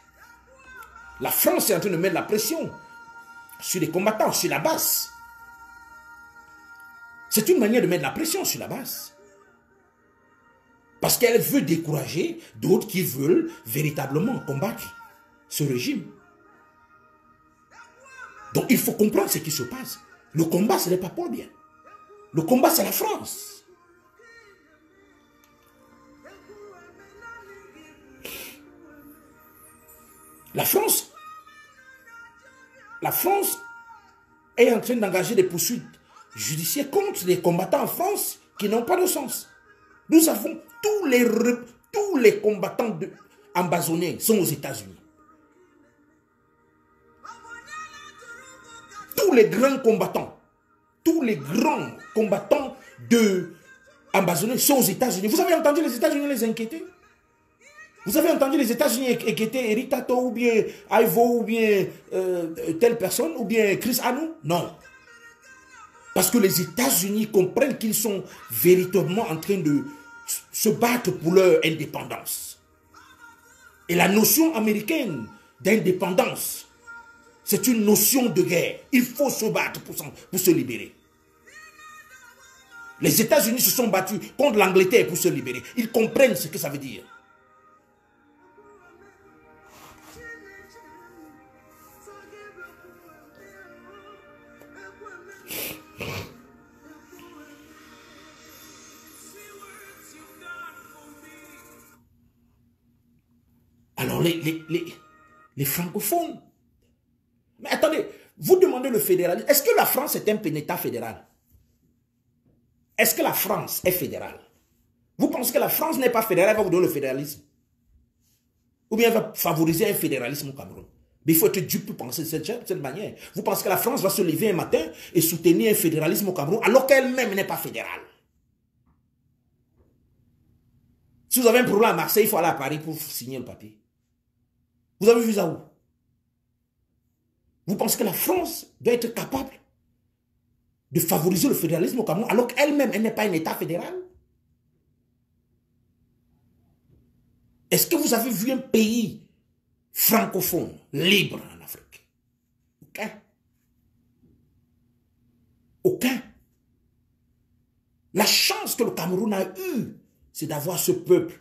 La France est en train de mettre la pression sur les combattants, sur la base. C'est une manière de mettre la pression sur la base. Parce qu'elle veut décourager d'autres qui veulent véritablement combattre ce régime. Donc il faut comprendre ce qui se passe. Le combat, ce n'est pas Paul Biya. Le combat, c'est la France. La France est en train d'engager des poursuites judiciaires contre les combattants en France qui n'ont pas de sens. Nous avons tous les combattants ambazoniens sont aux États-Unis. Tous les grands combattants de ambazoniens sont aux États-Unis. Vous avez entendu les États-Unis les inquiéter? Vous avez entendu les États-Unis inquiéter Eric Tato ou bien Ivo ou bien telle personne ou bien Chris Hanou? Non. Parce que les États-Unis comprennent qu'ils sont véritablement en train de se battre pour leur indépendance. Et la notion américaine d'indépendance, c'est une notion de guerre. Il faut se battre pour se libérer. Les États-Unis se sont battus contre l'Angleterre pour se libérer. Ils comprennent ce que ça veut dire. Alors les francophones. Mais attendez, vous demandez le fédéralisme. Est-ce que la France est un État fédéral? Est-ce que la France est fédérale? Vous pensez que la France n'est pas fédérale, elle va vous donner le fédéralisme? Ou bien elle va favoriser un fédéralisme au Cameroun? Mais il faut être dupe pour penser de cette manière. Vous pensez que la France va se lever un matin et soutenir un fédéralisme au Cameroun alors qu'elle-même n'est pas fédérale? Si vous avez un problème à Marseille, il faut aller à Paris pour signer le papier. Vous avez vu ça où? Vous pensez que la France doit être capable de favoriser le fédéralisme au Cameroun alors qu'elle-même, elle n'est pas un État fédéral? Est-ce que vous avez vu un pays francophone libre en Afrique? Aucun. Aucun. La chance que le Cameroun a eue, c'est d'avoir ce peuple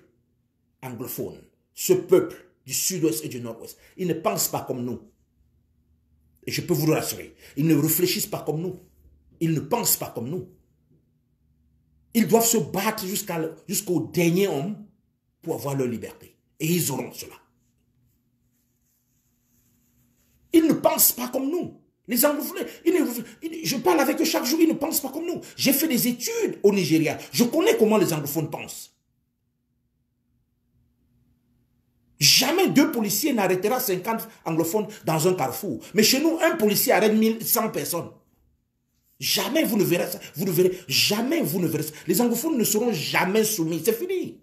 anglophone, ce peuple du sud-ouest et du nord-ouest. Ils ne pensent pas comme nous. Et je peux vous rassurer, ils ne réfléchissent pas comme nous. Ils ne pensent pas comme nous. Ils doivent se battre jusqu'au dernier homme pour avoir leur liberté. Et ils auront cela. Ils ne pensent pas comme nous. Les anglophones, je parle avec eux chaque jour, ils ne pensent pas comme nous. J'ai fait des études au Nigeria. Je connais comment les anglophones pensent. Jamais 2 policiers n'arrêtera 50 anglophones dans un carrefour. Mais chez nous, un policier arrête 1100 personnes. Jamais vous ne verrez ça. Vous ne verrez, jamais vous ne verrez ça. Les anglophones ne seront jamais soumis. C'est fini.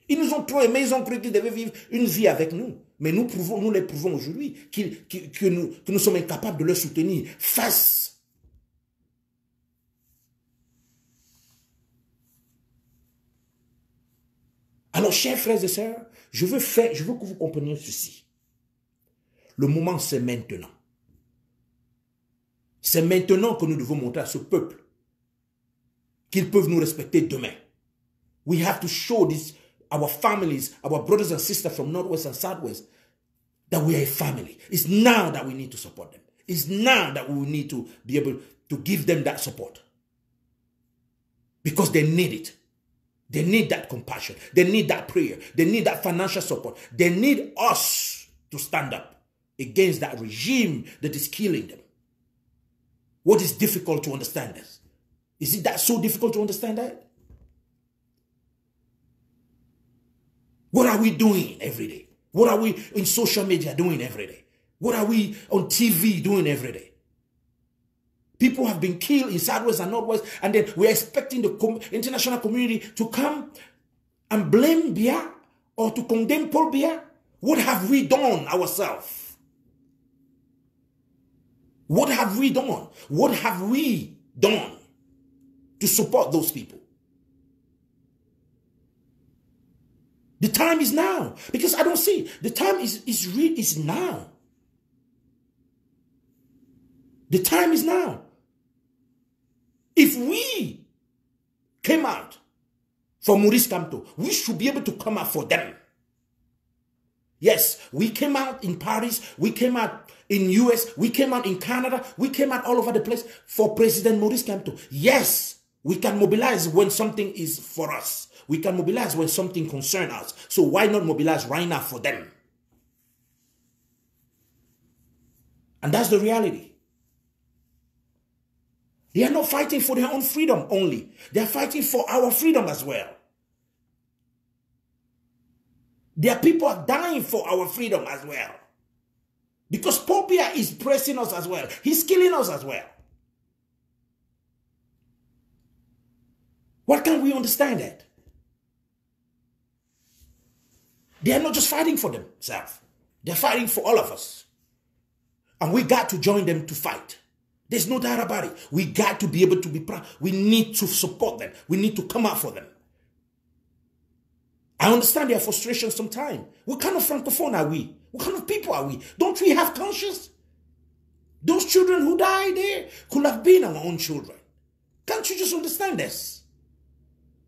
Ils nous ont trop aimés, ils ont cru qu'ils devaient vivre une vie avec nous. Mais nous les prouvons aujourd'hui que nous sommes incapables de leur soutenir face. Alors, chers frères et sœurs, je veux que vous compreniez ceci. Le moment, c'est maintenant. C'est maintenant que nous devons montrer à ce peuple qu'ils peuvent nous respecter demain. We have to show this, our families, our brothers and sisters from Northwest and Southwest, that we are a family. It's now that we need to support them. It's now that we need to be able to give them that support. Because they need it. They need that compassion. They need that prayer. They need that financial support. They need us to stand up against that regime that is killing them. What is difficult to understand this? Is it that so difficult to understand that? What are we doing every day? What are we in social media doing every day? What are we on TV doing every day? People have been killed in Southwest and Northwest, and then we're expecting the international community to come and blame Biya or to condemn Paul Biya. What have we done ourselves? What have we done? What have we done to support those people? The time is now. Because I don't see. The time is now. The time is now. If we came out for Maurice Kamto, we should be able to come out for them. Yes, we came out in Paris, we came out in US, we came out in Canada, we came out all over the place for President Maurice Kamto. Yes, we can mobilize when something is for us. We can mobilize when something concerns us. So why not mobilize right now for them? And that's the reality. They are not fighting for their own freedom only. They are fighting for our freedom as well. Their people are dying for our freedom as well. Because Paul Biya is pressing us as well. He's killing us as well. Why can't we understand that? They are not just fighting for themselves. They're fighting for all of us. And we got to join them to fight. There's no doubt about it. We got to be able to be proud. We need to support them. We need to come out for them. I understand their frustration sometimes. What kind of francophone are we? What kind of people are we? Don't we have conscience? Those children who died there could have been our own children. Can't you just understand this?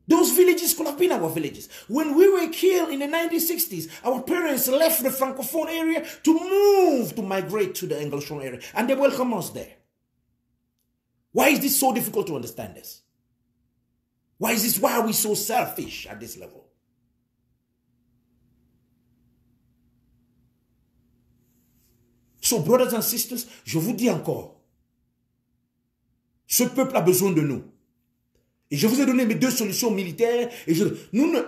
Those villages could have been our villages. When we were killed in the 1960s, our parents left the francophone area to migrate to the anglophone area. And they welcome us there. Why is this so difficult to understand this? Why are we so selfish at this level? So, brothers and sisters, je vous dis encore, ce peuple a besoin de nous. Et je vous ai donné mes 2 solutions militaires. Et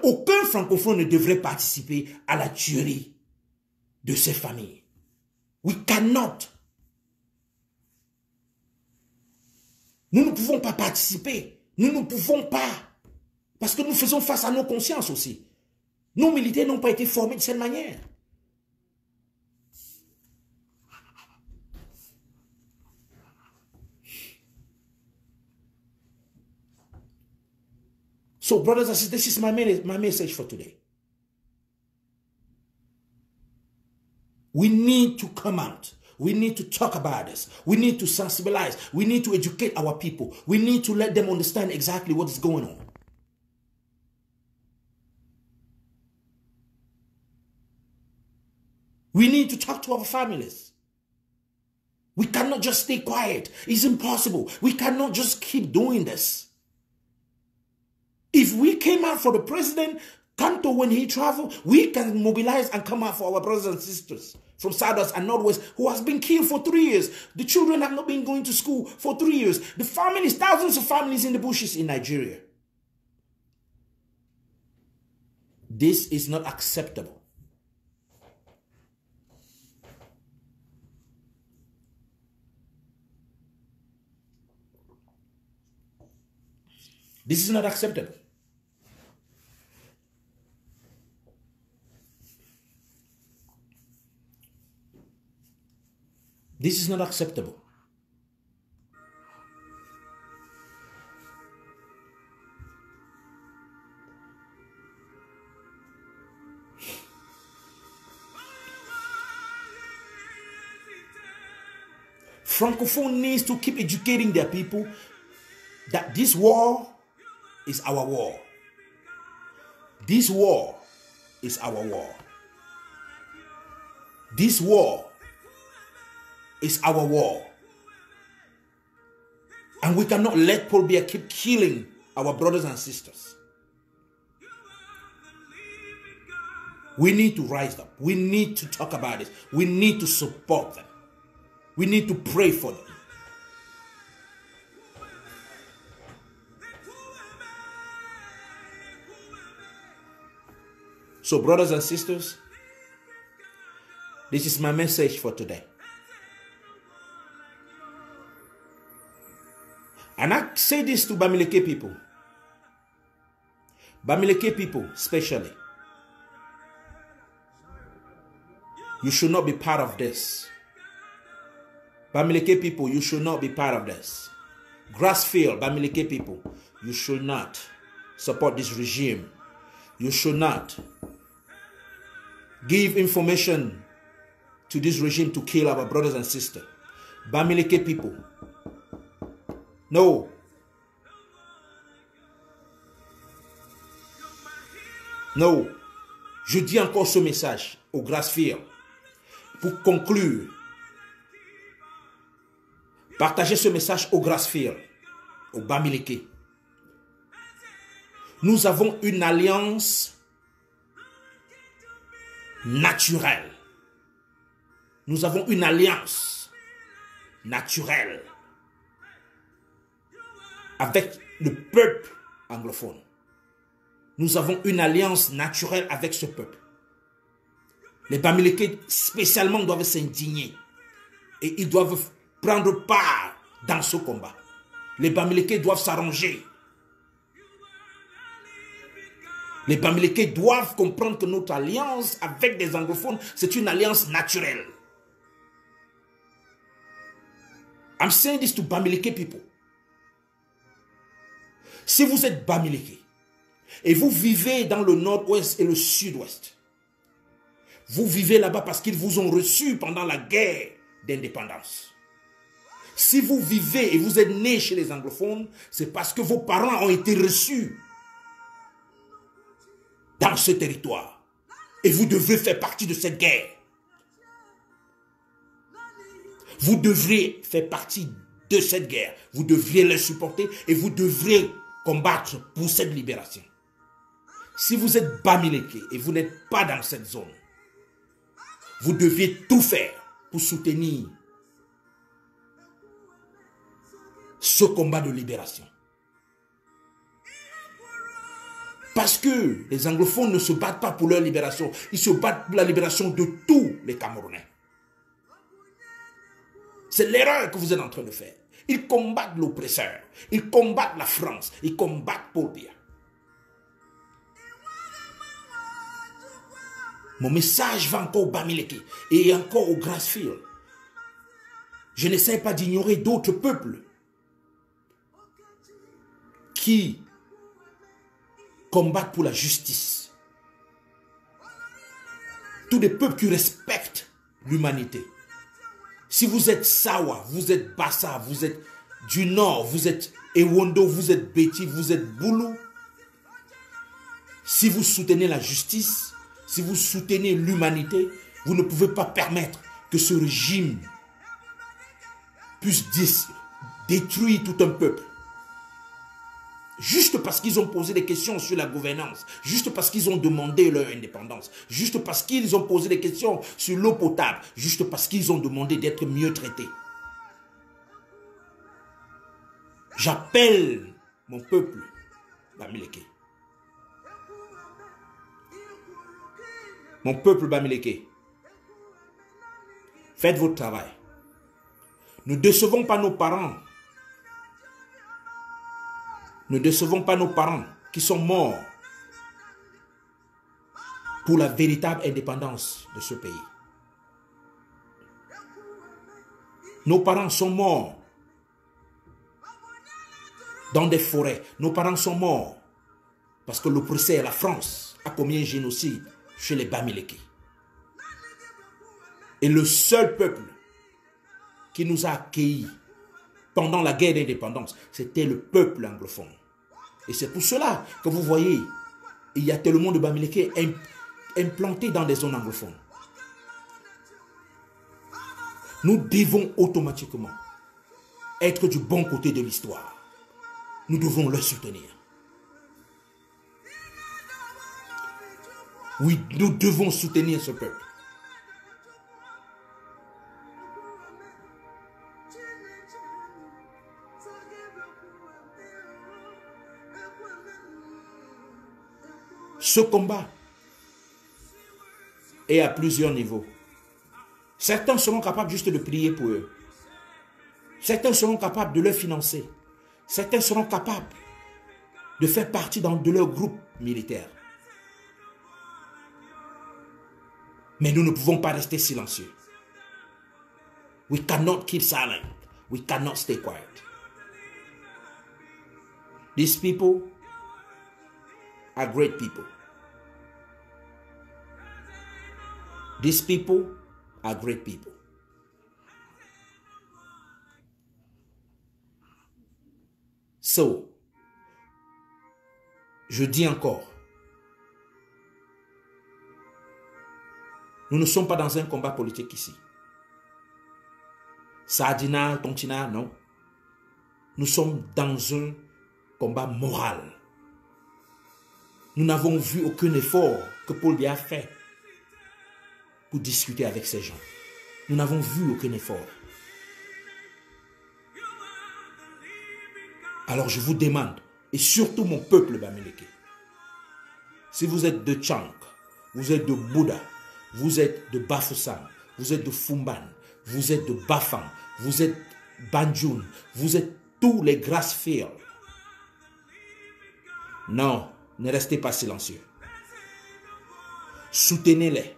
aucun francophone ne devrait participer à la tuerie de ces familles. We cannot. Nous ne pouvons pas participer. Nous ne pouvons pas. Parce que nous faisons face à nos consciences aussi. Nos militaires n'ont pas été formés de cette manière. So, brothers and sisters, this is my message for today. We need to come out. We need to talk about this. We need to sensibilize. We need to educate our people. We need to let them understand exactly what is going on. We need to talk to our families. We cannot just stay quiet. It's impossible. We cannot just keep doing this. If we came out for the president, Kanto, when he traveled, we can mobilize and come out for our brothers and sisters from Southwest and Northwest who has been killed for 3 years. The children have not been going to school for 3 years. The families, thousands of families in the bushes in Nigeria. This is not acceptable. This is not acceptable. This is not acceptable. Francophone needs to keep educating their people that this war is our war. This war is our war. This war is our war. And we cannot let Paul Biya keep killing our brothers and sisters. We need to rise up. We need to talk about it. We need to support them. We need to pray for them. So, brothers and sisters, this is my message for today. And I say this to Bamileke people. Bamileke people, especially. You should not be part of this. Bamileke people, you should not be part of this. Grassfield, Bamileke people, you should not support this regime. You should not give information to this regime to kill our brothers and sisters. Bamileke people, no. Non. Je dis encore ce message au Grassfield pour conclure. Partagez ce message au Grassfield, au Bamileke. Nous avons une alliance naturelle. Nous avons une alliance naturelle avec le peuple anglophone. Nous avons une alliance naturelle avec ce peuple. Les Bamileke spécialement doivent s'indigner et ils doivent prendre part dans ce combat. Les Bamileke doivent s'arranger. Les Bamileke doivent comprendre que notre alliance avec des anglophones, c'est une alliance naturelle. I'm saying this to Bamileke people. Si vous êtes Bamileke et vous vivez dans le nord-ouest et le sud-ouest, vous vivez là-bas parce qu'ils vous ont reçu pendant la guerre d'indépendance. Si vous vivez et vous êtes né chez les anglophones, c'est parce que vos parents ont été reçus dans ce territoire. Et vous devrez faire partie de cette guerre. Vous devrez faire partie de cette guerre. Vous devriez les supporter et vous devrez combattre pour cette libération. Si vous êtes Bamileke et vous n'êtes pas dans cette zone, vous deviez tout faire pour soutenir ce combat de libération. Parce que les anglophones ne se battent pas pour leur libération, ils se battent pour la libération de tous les Camerounais. C'est l'erreur que vous êtes en train de faire. Ils combattent l'oppresseur, ils combattent la France, ils combattent Paul Biya. Mon message va encore au Bamileke et encore au Grassfield. Je n'essaie pas d'ignorer d'autres peuples qui combattent pour la justice. Tous les peuples qui respectent l'humanité. Si vous êtes Sawa, vous êtes Bassa, vous êtes du Nord, vous êtes Ewondo, vous êtes Beti, vous êtes Boulou. Si vous soutenez la justice, si vous soutenez l'humanité, vous ne pouvez pas permettre que ce régime puissent détruire tout un peuple. Juste parce qu'ils ont posé des questions sur la gouvernance, juste parce qu'ils ont demandé leur indépendance, juste parce qu'ils ont posé des questions sur l'eau potable, juste parce qu'ils ont demandé d'être mieux traités. J'appelle mon peuple Bamileke. Mon peuple Bamileke, faites votre travail. Ne décevons pas nos parents. Ne décevons pas nos parents qui sont morts pour la véritable indépendance de ce pays. Nos parents sont morts dans des forêts. Nos parents sont morts parce que l'oppresseur, la France, a commis un génocide chez les Bamileke. Et le seul peuple qui nous a accueillis pendant la guerre d'indépendance, c'était le peuple anglophone. Et c'est pour cela que vous voyez, il y a tellement de Bamileke implantés dans des zones anglophones. Nous devons automatiquement être du bon côté de l'histoire. Nous devons le soutenir. Oui, nous devons soutenir ce peuple. Ce combat est à plusieurs niveaux. Certains seront capables juste de prier pour eux. Certains seront capables de leur financer. Certains seront capables de faire partie de leur groupe militaire. Mais nous ne pouvons pas rester silencieux. We cannot keep silent. We cannot stay quiet. These people are great people. These people are great people. So, je dis encore, nous ne sommes pas dans un combat politique ici. Sardina, Tontina, non. Nous sommes dans un combat moral. Nous n'avons vu aucun effort que Paul Biya a fait pour discuter avec ces gens. Nous n'avons vu aucun effort. Alors je vous demande, et surtout mon peuple Bamileke, si vous êtes de Tchank, vous êtes de Bouddha, vous êtes de Bafoussam, vous êtes de Fumban, vous êtes de Bafang, vous êtes Banjul, vous êtes tous les Grassfield. Non, ne restez pas silencieux. Soutenez-les.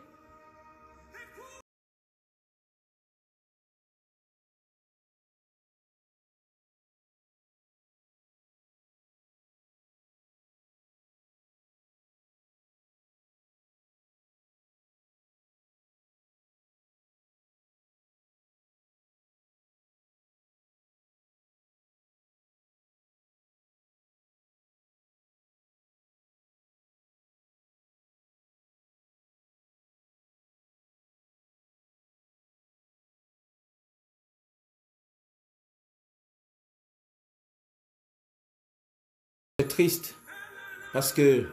C'est triste parce que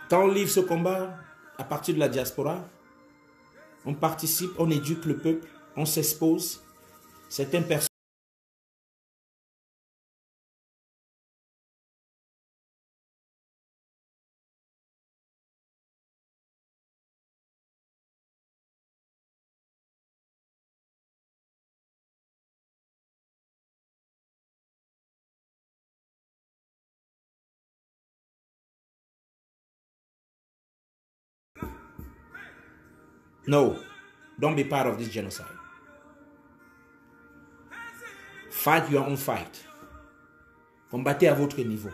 quand on livre ce combat à partir de la diaspora, on participe, on éduque le peuple, on s'expose. Certaines personnes no, don't be part of this genocide. Fight your own fight. Combattez à votre niveau.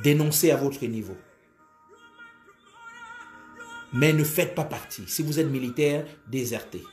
Dénoncez à votre niveau. Mais ne faites pas partie. Si vous êtes militaire, désertez.